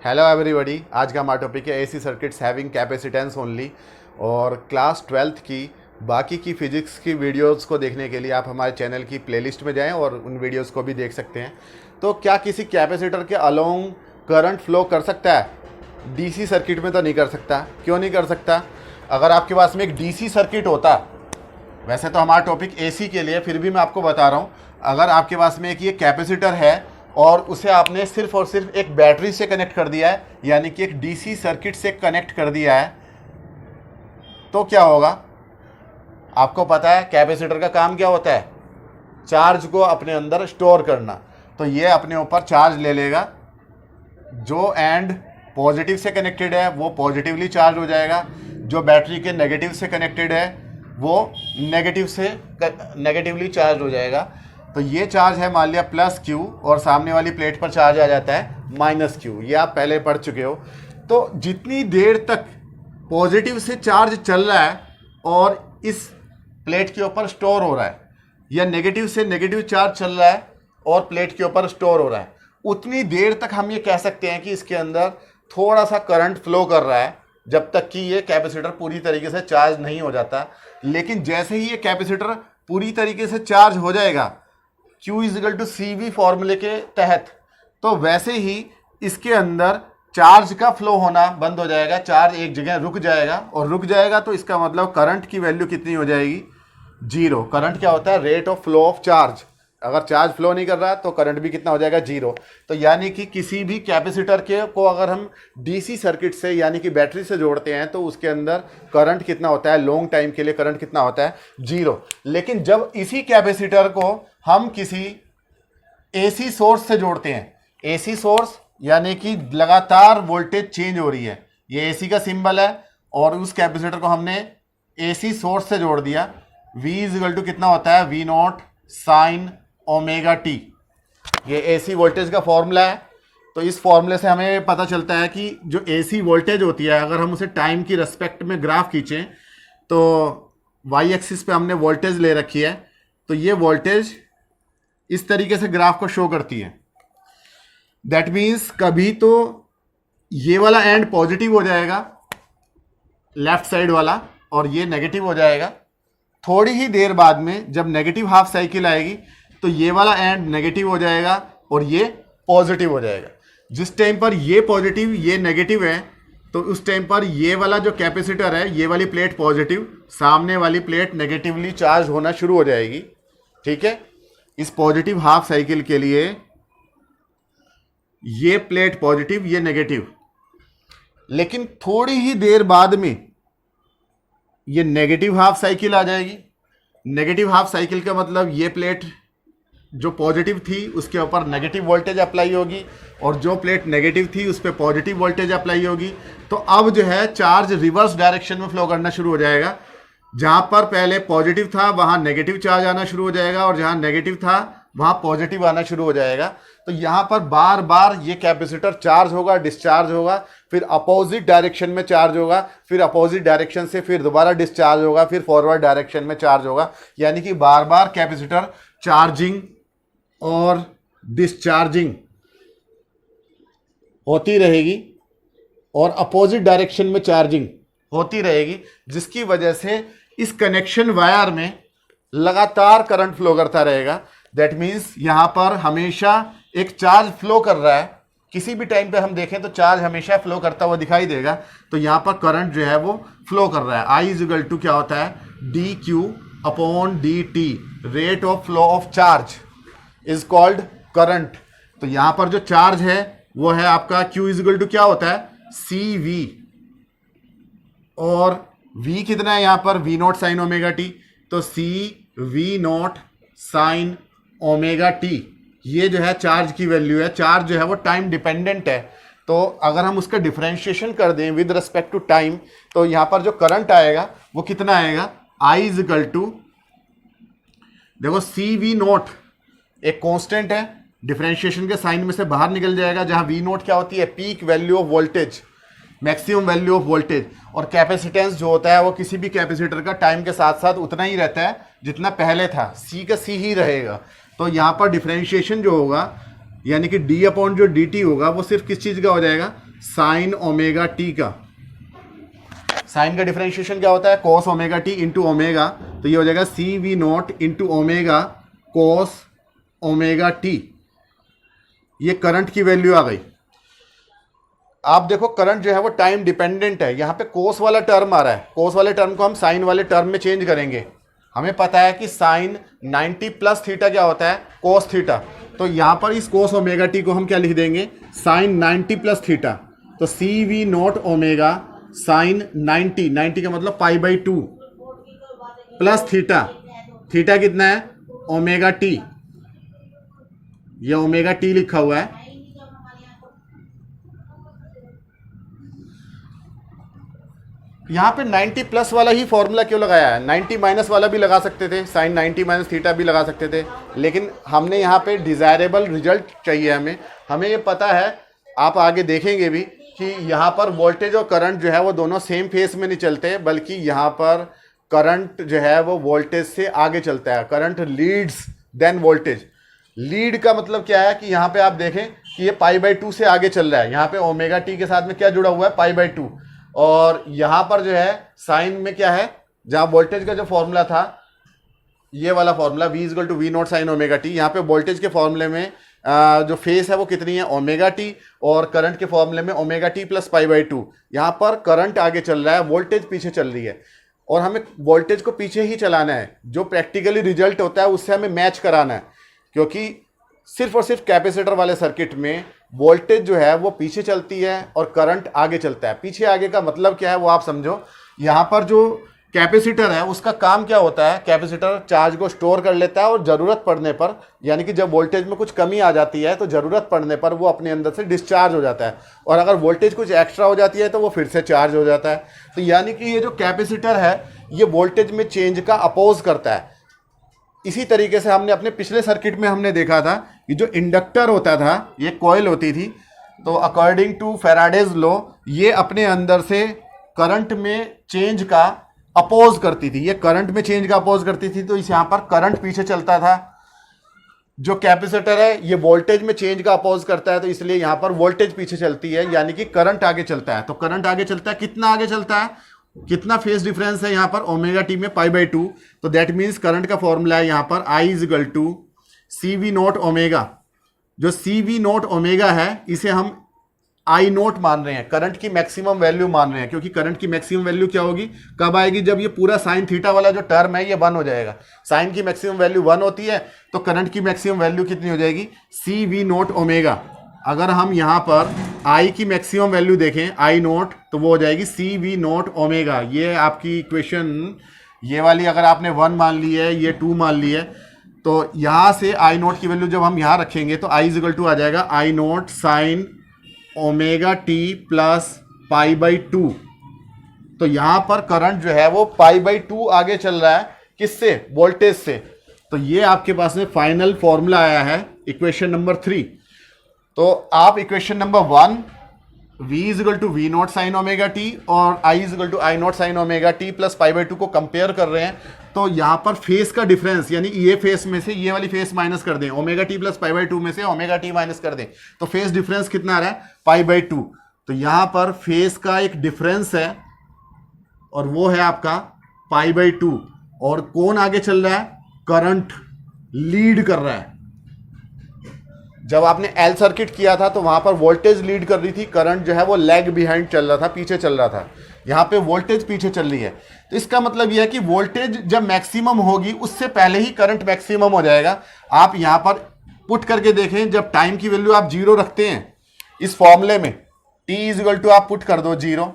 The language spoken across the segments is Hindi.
हेलो एवरीबॉडी, आज का हमारा टॉपिक है AC circuits having capacitance only. और क्लास 12th की बाकी की फिजिक्स की वीडियोस को देखने के लिए आप हमारे चैनल की प्लेलिस्ट में जाएं और उन वीडियोस को भी देख सकते हैं। तो क्या किसी कैपेसिटर के अलोंग करंट फ्लो कर सकता है? डीसी सर्किट में तो नहीं कर सकता। क्यों नहीं कर सकता? अगर आपके पास में एक डीसी सर्किट होता, वैसे तो हमारा टॉपिक एसी के लिए, फिर भी मैं आपको बता रहा हूँ, अगर आपके पास में एक ये कैपेसिटर है और उसे आपने सिर्फ और सिर्फ एक बैटरी से कनेक्ट कर दिया है, यानी कि एक डीसी सर्किट से कनेक्ट कर दिया है, तो क्या होगा? आपको पता है कैपेसिटर का काम क्या होता है? चार्ज को अपने अंदर स्टोर करना। तो ये अपने ऊपर चार्ज ले लेगा, जो एंड पॉजिटिव से कनेक्टेड है वो पॉजिटिवली चार्ज हो जाएगा, जो बैटरी के नेगेटिव से कनेक्टेड है वो नेगेटिवली चार्ज हो जाएगा। तो ये चार्ज है मान लिया प्लस क्यू, और सामने वाली प्लेट पर चार्ज आ जाता है माइनस क्यू। ये आप पहले पढ़ चुके हो। तो जितनी देर तक पॉजिटिव से चार्ज चल रहा है और इस प्लेट के ऊपर स्टोर हो रहा है, या नेगेटिव से नेगेटिव चार्ज चल रहा है और प्लेट के ऊपर स्टोर हो रहा है, उतनी देर तक हम ये कह सकते हैं कि इसके अंदर थोड़ा सा करंट फ्लो कर रहा है, जब तक कि ये कैपेसिटर पूरी तरीके से चार्ज नहीं हो जाता। लेकिन जैसे ही ये कैपेसिटर पूरी तरीके से चार्ज हो जाएगा Q इजिकल टू CV फॉर्मूले के तहत, तो वैसे ही इसके अंदर चार्ज का फ्लो होना बंद हो जाएगा। चार्ज एक जगह रुक जाएगा, और रुक जाएगा तो इसका मतलब करंट की वैल्यू कितनी हो जाएगी? जीरो। करंट क्या होता है? Rate of flow of charge. अगर चार्ज फ्लो नहीं कर रहा तो करंट भी कितना हो जाएगा? जीरो। तो यानी कि किसी भी कैपेसिटर के को अगर हम डीसी सर्किट से यानी कि बैटरी से जोड़ते हैं तो उसके अंदर करंट कितना होता है? लॉन्ग टाइम के लिए करंट कितना होता है? जीरो। लेकिन जब इसी कैपेसिटर को हम किसी एसी सोर्स से जोड़ते हैं, एसी सोर्स यानी कि लगातार वोल्टेज चेंज हो रही है, ये एसी का सिंबल है, और उस कैपेसिटर को हमने एसी सोर्स से जोड़ दिया। V इजिकल टू कितना होता है? V not sine omega T. ये एसी वोल्टेज का फॉर्मूला है। तो इस फॉर्मूले से हमें पता चलता है कि जो एसी वोल्टेज होती है, अगर हम उसे टाइम की रेस्पेक्ट में ग्राफ खींचें, तो वाई एक्सिस पे हमने वोल्टेज ले रखी है, तो ये वोल्टेज इस तरीके से ग्राफ को शो करती है। दैट मीन्स कभी तो ये वाला एंड पॉजिटिव हो जाएगा, लेफ्ट साइड वाला, और ये नेगेटिव हो जाएगा। थोड़ी ही देर बाद में जब नेगेटिव हाफ साइकिल आएगी तो ये वाला एंड नेगेटिव हो जाएगा और ये पॉजिटिव हो जाएगा। जिस टाइम पर ये पॉजिटिव ये नेगेटिव है, तो उस टाइम पर ये वाला जो कैपेसिटर है, ये वाली प्लेट पॉजिटिव, सामने वाली प्लेट नेगेटिवली चार्ज होना शुरू हो जाएगी। ठीक है? इस पॉजिटिव हाफ साइकिल के लिए ये प्लेट पॉजिटिव ये नेगेटिव, लेकिन थोड़ी ही देर बाद में ये नेगेटिव हाफ साइकिल आ जाएगी। नेगेटिव हाफ साइकिल का मतलब ये प्लेट जो पॉजिटिव थी उसके ऊपर नेगेटिव वोल्टेज अप्लाई होगी, और जो प्लेट नेगेटिव थी उस पर पॉजिटिव वोल्टेज अप्लाई होगी। तो अब जो है चार्ज रिवर्स डायरेक्शन में फ्लो करना शुरू हो जाएगा। जहां पर पहले पॉजिटिव था वहां नेगेटिव चार्ज आना शुरू हो जाएगा, और जहां नेगेटिव था वहां पॉजिटिव आना शुरू हो जाएगा। तो यहां पर बार बार ये कैपेसिटर चार्ज होगा, डिस्चार्ज होगा, फिर अपोजिट डायरेक्शन में चार्ज होगा, फिर अपोजिट डायरेक्शन से फिर दोबारा डिस्चार्ज होगा, फिर फॉरवर्ड डायरेक्शन में चार्ज होगा। यानी कि बार बार कैपेसिटर चार्जिंग और डिस्चार्जिंग होती रहेगी, और अपोजिट डायरेक्शन में चार्जिंग होती रहेगी, जिसकी वजह से इस कनेक्शन वायर में लगातार करंट फ्लो करता रहेगा। दैट मीन्स यहां पर हमेशा एक चार्ज फ्लो कर रहा है। किसी भी टाइम पे हम देखें तो चार्ज हमेशा फ्लो करता हुआ दिखाई देगा। तो यहां पर करंट जो है वो फ्लो कर रहा है। आई इजिकल टू क्या होता है? D Q upon D T, rate of flow of charge is called current. तो यहां पर जो चार्ज है वो है आपका Q इजिकल टू क्या होता है? CV, और V कितना है यहां पर? V not sine omega T. तो CV not sine omega T, ये जो है चार्ज की वैल्यू है। चार्ज जो है वो टाइम डिपेंडेंट है। तो अगर हम उसका डिफरेंशिएशन कर दें विद रिस्पेक्ट टू टाइम, तो यहां पर जो करंट आएगा वो कितना आएगा? I इजिकल टू, देखो CV नॉट एक कांस्टेंट है, डिफरेंशिएशन के साइन में से बाहर निकल जाएगा, जहां V नॉट क्या होती है? Peak value of voltage, maximum value of voltage. और कैपेसिटेंस जो होता है वो किसी भी कैपेसिटर का टाइम के साथ साथ उतना ही रहता है जितना पहले था, C का C ही रहेगा। तो यहाँ पर डिफरेंशिएशन जो होगा यानी कि डी अपॉन जो डी टी होगा वो सिर्फ किस चीज़ का हो जाएगा, साइन ओमेगा टी का। साइन का डिफरेंशिएशन क्या होता है? Cos omega T into omega, तो ये हो जाएगा C V naught into omega cos omega T. ये करंट की वैल्यू आ गई। आप देखो करंट जो है वो टाइम डिपेंडेंट है। यहाँ पे कोस वाला टर्म आ रहा है, कोस वाले टर्म को हम साइन वाले टर्म में चेंज करेंगे। हमें पता है कि साइन 90 प्लस थीटा क्या होता है? Cos theta. तो यहाँ पर इस कोस ओमेगा टी को हम क्या लिख देंगे? Sine 90 plus theta. तो C V naught omega sine 90 का मतलब pi by 2 plus theta. Theta कितना है? Omega T. ये ओमेगा टी लिखा हुआ है। यहाँ पे 90 प्लस वाला ही फॉर्मूला क्यों लगाया है? 90 माइनस वाला भी लगा सकते थे, साइन 90 माइनस थीटा भी लगा सकते थे, लेकिन हमने यहाँ पे डिज़ायरेबल रिजल्ट चाहिए हमें। हमें ये पता है, आप आगे देखेंगे भी कि यहाँ पर वोल्टेज और करंट जो है वो दोनों सेम फेस में नहीं चलते, बल्कि यहाँ पर करंट जो है वो वोल्टेज से आगे चलता है। Current leads than voltage. Lead का मतलब क्या है कि यहाँ पे आप देखें कि ये पाई बाई 2 से आगे चल रहा है। यहाँ पे ओमेगा टी के साथ में क्या जुड़ा हुआ है? पाई बाई 2। और यहाँ पर जो है साइन में क्या है? जहाँ वोल्टेज का जो फॉर्मूला था, ये वाला formula V equal to V naught sine omega T, यहाँ पे वोल्टेज के फॉर्मूले में जो फेस है वो कितनी है? Omega T. और करंट के फॉर्मूले में omega T plus pi by 2। यहाँ पर करंट आगे चल रहा है, वोल्टेज पीछे चल रही है, और हमें वोल्टेज को पीछे ही चलाना है। जो प्रैक्टिकली रिजल्ट होता है उससे हमें मैच कराना है, क्योंकि सिर्फ और सिर्फ कैपेसिटर वाले सर्किट में वोल्टेज जो है वो पीछे चलती है और करंट आगे चलता है। पीछे आगे का मतलब क्या है वो आप समझो। यहाँ पर जो कैपेसिटर है उसका काम क्या होता है? कैपेसिटर चार्ज को स्टोर कर लेता है और ज़रूरत पड़ने पर, यानी कि जब वोल्टेज में कुछ कमी आ जाती है तो ज़रूरत पड़ने पर वो अपने अंदर से डिस्चार्ज हो जाता है, और अगर वोल्टेज कुछ एक्स्ट्रा हो जाती है तो वो फिर से चार्ज हो जाता है। तो यानी कि ये जो कैपेसिटर है ये वोल्टेज में चेंज का अपोज करता है। इसी तरीके से हमने अपने पिछले सर्किट में हमने देखा था कि जो इंडक्टर होता था, ये कॉइल होती थी, तो अकॉर्डिंग टू फैराडेज लॉ ये अपने अंदर से करंट में चेंज का अपोज करती थी। ये करंट में चेंज का अपोज करती थी, तो इस यहाँ पर करंट पीछे चलता था। जो कैपेसिटर है ये वोल्टेज में चेंज का अपोज करता है, तो इसलिए यहाँ पर वोल्टेज पीछे चलती है, यानी कि करंट आगे चलता है। तो करंट आगे चलता है, कितना आगे चलता है? कितना फेज डिफरेंस है यहाँ पर? ओमेगा टी में पाई बाई 2। तो दैट मीन्स करंट का फॉर्मूला है यहाँ पर I is equal to C V naught omega. जो सी वी नॉट ओमेगा है इसे हम आई नोट मान रहे हैं, करंट की मैक्सिमम वैल्यू मान रहे हैं, क्योंकि करंट की मैक्सिमम वैल्यू क्या होगी, कब आएगी? जब ये पूरा साइन थीटा वाला जो टर्म है ये 1 हो जाएगा। साइन की मैक्सिमम वैल्यू 1 होती है, तो करंट की मैक्सिमम वैल्यू कितनी हो जाएगी? सी वी नॉट ओमेगा। अगर हम यहाँ पर आई की मैक्सिमम वैल्यू देखें, आई नोट, तो वो हो जाएगी सी वी नॉट ओमेगा। ये आपकी इक्वेशन, ये वाली अगर आपने 1 मान ली है, ये 2 मान ली है, तो यहाँ से आई नोट की वैल्यू जब हम यहाँ रखेंगे तो आई इक्वल टू आ जाएगा I naught sine omega T plus pi by 2। तो यहाँ पर करंट जो है वो पाई बाई 2 आगे चल रहा है, किससे? वोल्टेज से। तो ये आपके पास में फाइनल फॉर्मूला आया है इक्वेशन नंबर 3। तो आप equation number 1 V is equal to V naught sine omega T और I is equal to I naught sine omega T plus pi by 2 को कंपेयर कर रहे हैं। तो यहाँ पर फेस का डिफरेंस, यानी ये फेस में से ये वाली फेस माइनस कर दें, omega T plus pi by 2 में से ओमेगा टी माइनस कर दें, तो फेस डिफरेंस कितना आ रहा है? पाई बाई 2। तो यहाँ पर फेस का एक डिफरेंस है और वो है आपका पाई बाई 2। और कौन आगे चल रहा है? करंट लीड कर रहा है। जब आपने एल सर्किट किया था तो वहां पर वोल्टेज लीड कर रही थी, करंट जो है वो लैग बिहाइंड चल रहा था, पीछे चल रहा था। यहाँ पे वोल्टेज पीछे चल रही है, तो इसका मतलब यह है कि वोल्टेज जब मैक्सिमम होगी उससे पहले ही करंट मैक्सिमम हो जाएगा। आप यहाँ पर पुट करके देखें, जब टाइम की वैल्यू आप 0 रखते हैं इस फॉर्मूले में, टी इज इक्वल टू आप पुट कर दो 0,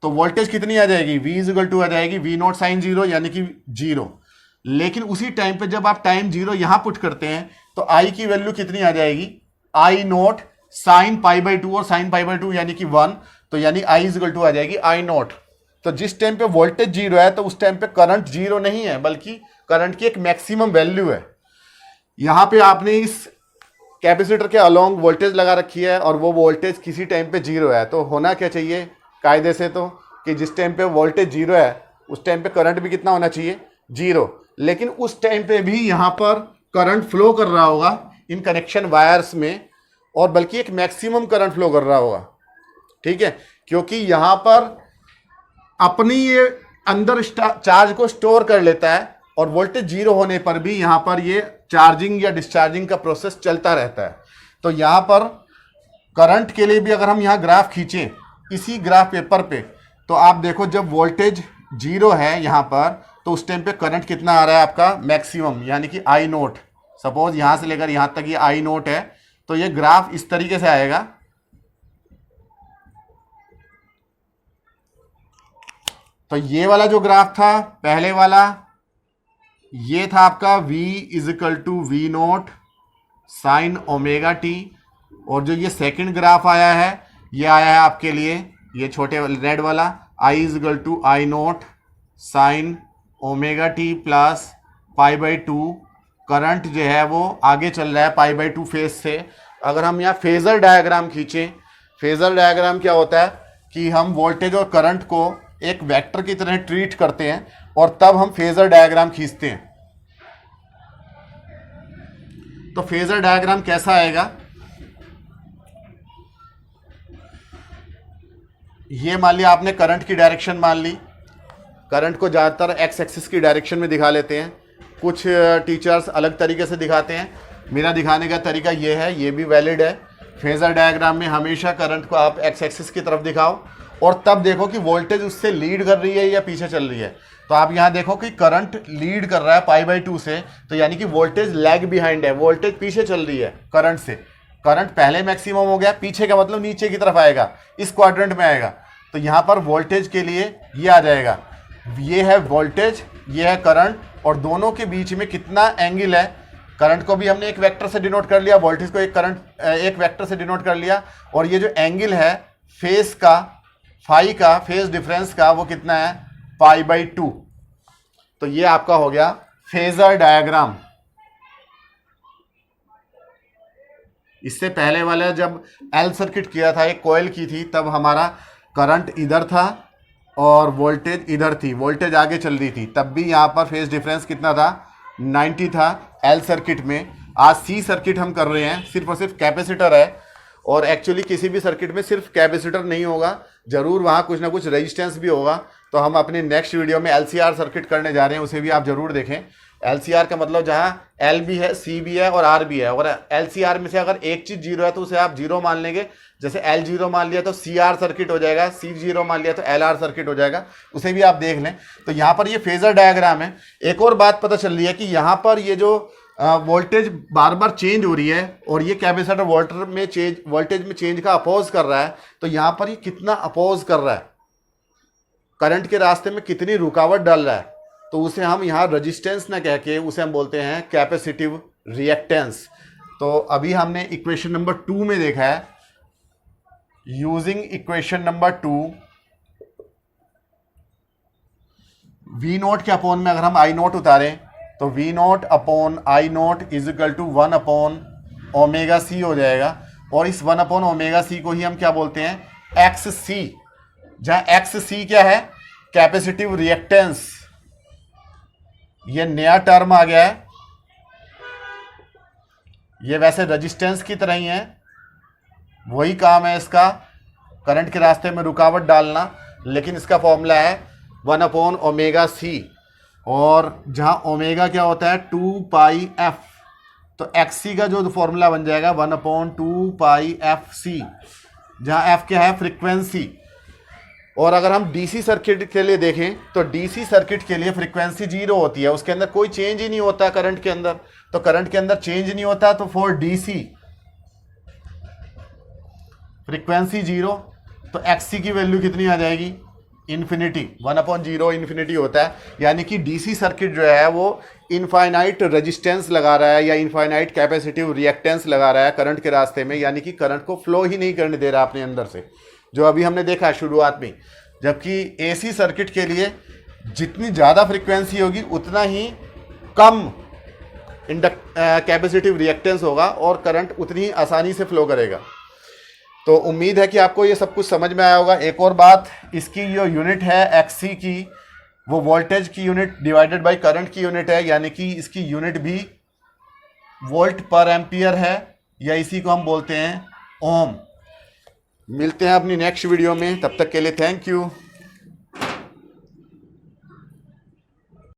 तो वोल्टेज कितनी आ जाएगी? V इज इक्वल टू आ जाएगी वी नॉट साइन 0, यानी कि 0। लेकिन उसी टाइम पे जब आप टाइम 0 यहां पुट करते हैं तो I की वैल्यू कितनी आ जाएगी? आई नोट साइन पाई बाई 2, और साइन पाई बाई 2 यानी कि 1, तो यानी I इज इक्वल टू आ जाएगी आई नोट। तो जिस टाइम पे वोल्टेज 0 है तो उस टाइम पे करंट 0 नहीं है, बल्कि करंट की एक मैक्सिमम वैल्यू है। यहां पे आपने इस कैपेसिटर के अलोंग वोल्टेज लगा रखी है और वो वोल्टेज किसी टाइम पे 0 है, तो होना क्या चाहिए कायदे से? तो कि जिस टाइम पे वोल्टेज 0 है उस टाइम पे करंट भी कितना होना चाहिए? 0। लेकिन उस टाइम पे भी यहाँ पर करंट फ्लो कर रहा होगा इन कनेक्शन वायर्स में, और बल्कि एक मैक्सिमम करंट फ्लो कर रहा होगा। ठीक है, क्योंकि यहां पर अपनी ये अंदर चार्ज को स्टोर कर लेता है और वोल्टेज जीरो होने पर भी यहां पर ये चार्जिंग या डिस्चार्जिंग का प्रोसेस चलता रहता है। तो यहां पर करंट के लिए भी अगर हम यहां ग्राफ खींचें इसी ग्राफ पेपर पे, तो आप देखो जब वोल्टेज जीरो है यहां पर, तो उस टाइम पे करंट कितना आ रहा है आपका मैक्सिमम, यानी कि आई नोट। सपोज यहां से लेकर यहां तक ये आई नोट है, तो ये ग्राफ इस तरीके से आएगा। तो ये वाला जो ग्राफ था पहले वाला, ये था आपका V is equal to V naught sine omega T, और जो ये सेकंड ग्राफ आया है ये आया है आपके लिए ये छोटे रेड वाला I equal to I naught sine omega T plus π/2। Current जो है वो आगे चल रहा है π/2 फेज से। अगर हम यहाँ फेजर डायग्राम खींचें, फेजर डायग्राम क्या होता है कि हम वोल्टेज और करंट को एक वेक्टर की तरह ट्रीट करते हैं और तब हम फेजर डायग्राम खींचते हैं। तो फेजर डायग्राम कैसा आएगा, ये मान लिया आपने करंट की डायरेक्शन मान ली। करंट को ज़्यादातर एक्स एक्सिस की डायरेक्शन में दिखा लेते हैं, कुछ टीचर्स अलग तरीके से दिखाते हैं। मेरा दिखाने का तरीका ये है, ये भी वैलिड है। फेजर डायग्राम में हमेशा करंट को आप एक्स एक्सिस की तरफ दिखाओ और तब देखो कि वोल्टेज उससे लीड कर रही है या पीछे चल रही है। तो आप यहाँ देखो कि करंट लीड कर रहा है π/2 से, तो यानी कि वोल्टेज लैग बिहाइंड है, वोल्टेज पीछे चल रही है करंट से। करंट पहले मैक्सिमम हो गया, पीछे का मतलब नीचे की तरफ आएगा, इस क्वाड्रेंट में आएगा। तो यहाँ पर वोल्टेज के लिए ये आ जाएगा, ये है वोल्टेज, ये है करंट, और दोनों के बीच में कितना एंगल है। करंट को भी हमने एक वेक्टर से डिनोट कर लिया, वोल्टेज को एक वेक्टर से डिनोट कर लिया, और ये जो एंगल है फेस का, फाई का, फेस डिफरेंस का, वो कितना है π/2। तो ये आपका हो गया फेजर डायग्राम। इससे पहले वाला जब एल सर्किट किया था, एक कॉइल की थी, तब हमारा करंट इधर था और वोल्टेज इधर थी, वोल्टेज आगे चल रही थी, तब भी यहाँ पर फेज डिफरेंस कितना था 90 था एल सर्किट में। आज सी सर्किट हम कर रहे हैं, सिर्फ और सिर्फ कैपेसिटर है, और एक्चुअली किसी भी सर्किट में सिर्फ कैपेसिटर नहीं होगा, जरूर वहाँ कुछ ना कुछ रेजिस्टेंस भी होगा। तो हम अपनी नेक्स्ट वीडियो में LCR सर्किट करने जा रहे हैं, उसे भी आप जरूर देखें। LCR का मतलब जहाँ L भी है, C भी है और R भी है, और LCR में से अगर एक चीज़ जीरो है तो उसे आप जीरो मान लेंगे। जैसे L जीरो मान लिया तो CR सर्किट हो जाएगा, C जीरो मान लिया तो LR सर्किट हो जाएगा, उसे भी आप देख लें। तो यहाँ पर ये फेजर डायग्राम है। एक और बात पता चल रही है कि यहाँ पर ये जो वोल्टेज बार बार चेंज हो रही है और ये कैपेसिटर वोल्टेज में चेंज का अपोज कर रहा है, तो यहाँ पर ये कितना अपोज कर रहा है, करंट के रास्ते में कितनी रुकावट डाल रहा है, तो उसे हम यहाँ रेजिस्टेंस ना कह के उसे हम बोलते हैं कैपेसिटिव रिएक्टेंस। तो अभी हमने इक्वेशन नंबर 2 में देखा है, using equation number 2 V naught के अपोन में अगर हम आई नोट उतारें तो V naught upon I naught is equal to 1 upon omega C हो जाएगा, और इस 1 अपॉन ओमेगा सी को ही हम क्या बोलते हैं एक्स सी, जहां एक्स सी क्या है कैपेसिटिव रिएक्टेंस। ये नया टर्म आ गया है, ये वैसे रेजिस्टेंस की तरह ही है, वही काम है इसका, करंट के रास्ते में रुकावट डालना, लेकिन इसका फॉर्मूला है 1 अपॉन ओमेगा सी, और जहां ओमेगा क्या होता है 2πf, तो एक्स का जो फॉर्मूला बन जाएगा 1 अपॉन 2πfc, जहां f क्या है फ्रीक्वेंसी। और अगर हम डीसी सर्किट के लिए देखें तो डीसी सर्किट के लिए फ्रीक्वेंसी जीरो होती है, उसके अंदर कोई चेंज ही नहीं होता करंट के अंदर, तो करंट के अंदर चेंज नहीं होता, तो फॉर डीसी फ्रीक्वेंसी जीरो, तो एक्सी की वैल्यू कितनी आ जाएगी इन्फिनिटी, 1 अपॉन जीरो इन्फिनिटी होता है। यानी कि डीसी सर्किट जो है वो इनफाइनाइट रेजिस्टेंस लगा रहा है या इनफाइनाइट कैपेसिटिव रिएक्टेंस लगा रहा है करंट के रास्ते में, यानी कि करंट को फ्लो ही नहीं करने दे रहा अपने अंदर से, जो अभी हमने देखा शुरुआत में। जबकि एसी सर्किट के लिए जितनी ज़्यादा फ्रीक्वेंसी होगी उतना ही कम कैपेसिटिव रिएक्टेंस होगा और करंट उतनी ही आसानी से फ्लो करेगा। तो उम्मीद है कि आपको ये सब कुछ समझ में आया होगा। एक और बात, इसकी जो यूनिट है एक्सी की, वो वोल्टेज की यूनिट डिवाइडेड बाय करंट की यूनिट है, यानी कि इसकी यूनिट भी वोल्ट पर एम्पियर है, या इसी को हम बोलते हैं ओम। मिलते हैं अपनी नेक्स्ट वीडियो में, तब तक के लिए थैंक यू।